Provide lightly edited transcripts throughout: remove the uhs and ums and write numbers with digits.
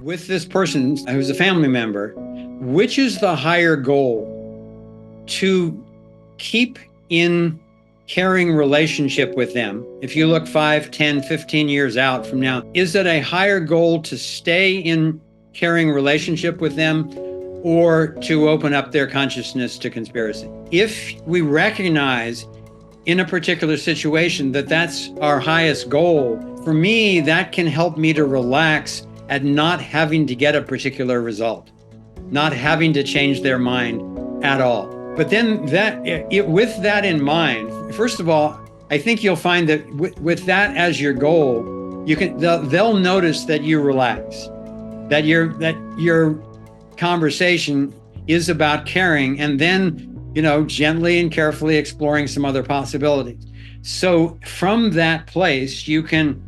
with this person who's a family member, which is the higher goal? To keep in caring relationship with them. If you look 5, 10, 15 years out from now, is it a higher goal to stay in caring relationship with them or to open up their consciousness to conspiracy? If we recognize in a particular situation that that's our highest goal, for me, that can help me to relax at not having to get a particular result, not having to change their mind at all. But then with that in mind, first of all, I think you'll find that with that as your goal, they'll notice that you relax, that your conversation is about caring, and then gently and carefully exploring some other possibilities. So from that place, you can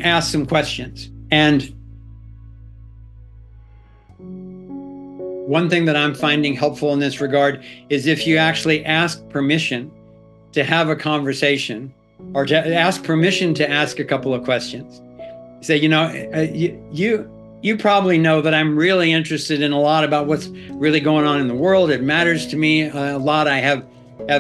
ask some questions. And one thing that I'm finding helpful in this regard is if you actually ask permission to have a conversation, or to ask permission to ask a couple of questions. Say, you probably know that I'm really interested in a lot about what's really going on in the world. It matters to me a lot. I have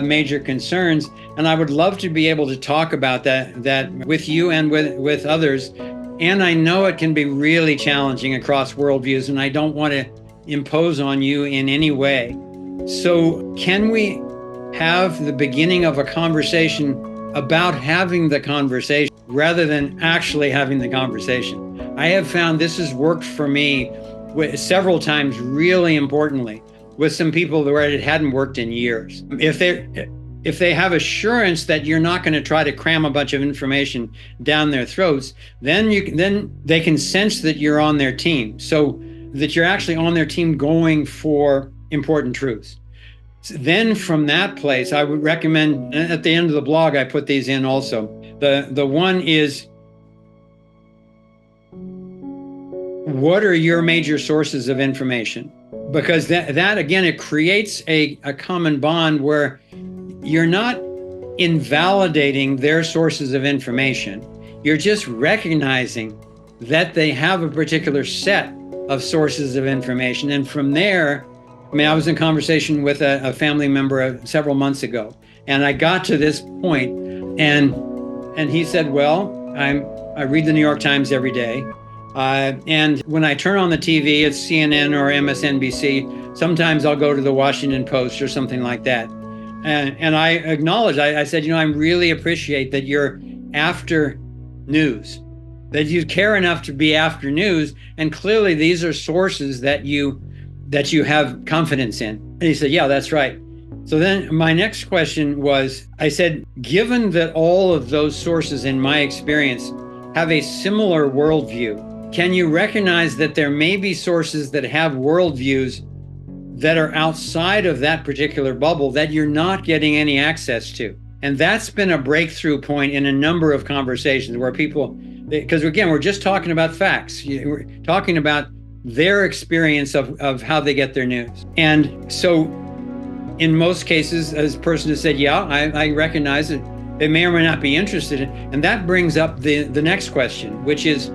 major concerns, and I would love to be able to talk about that with you and with others. And I know it can be really challenging across worldviews, and I don't want to impose on you in any way. So can we have the beginning of a conversation about having the conversation rather than actually having the conversation? I have found this has worked for me several times, really importantly, with some people where it hadn't worked in years. If they have assurance that you're not going to try to cram a bunch of information down their throats, then they can sense that you're on their team. So that you're actually on their team going for important truths. So then from that place, I would recommend, at the end of the blog, I put these in also. The one is, what are your major sources of information? Because that again, it creates a common bond where you're not invalidating their sources of information. You're just recognizing that they have a particular set of sources of information. And from there, I was in conversation with a family member several months ago, and I got to this point, and he said, well, I read the New York Times every day. And when I turn on the TV, it's CNN or MSNBC. Sometimes I'll go to the Washington Post or something like that. And I acknowledged, I said, I really appreciate that you're after news, that you care enough to be after news. And clearly these are sources that you have confidence in. And he said, yeah, that's right. So then my next question was, I said, given that all of those sources in my experience have a similar worldview, can you recognize that there may be sources that have worldviews that are outside of that particular bubble that you're not getting any access to? And that's been a breakthrough point in a number of conversations where people, because again, we're just talking about facts. We're talking about their experience of how they get their news. And so in most cases, as a person has said, yeah, I recognize it. They may or may not be interested in. And that brings up the next question, which is,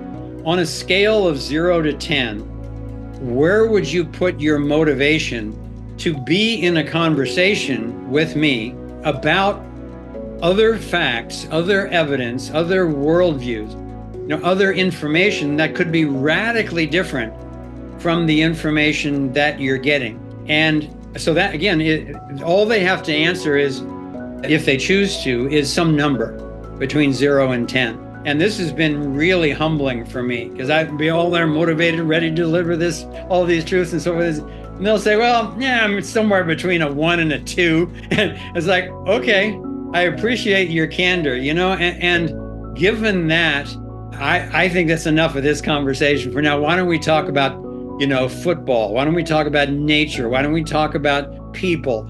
on a scale of 0 to 10, where would you put your motivation to be in a conversation with me about other facts, other evidence, other worldviews, other information that could be radically different from the information that you're getting? And so that, again, all they have to answer is, if they choose to, is some number between 0 and 10. And this has been really humbling for me, because I'd be all there motivated, ready to deliver all these truths and so forth. And they'll say, well, yeah, I'm somewhere between a 1 and a 2. And it's like, okay, I appreciate your candor, and given that, I think that's enough of this conversation for now. Why don't we talk about, football? Why don't we talk about nature? Why don't we talk about people?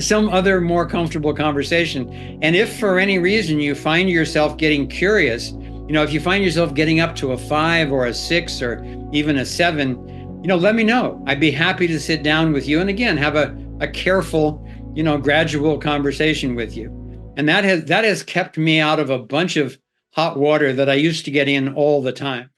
Some other more comfortable conversation. And if for any reason you find yourself getting curious, if you find yourself getting up to a 5 or a 6 or even a 7, let me know. I'd be happy to sit down with you and again have a careful, gradual conversation with you. And that has kept me out of a bunch of hot water that I used to get in all the time.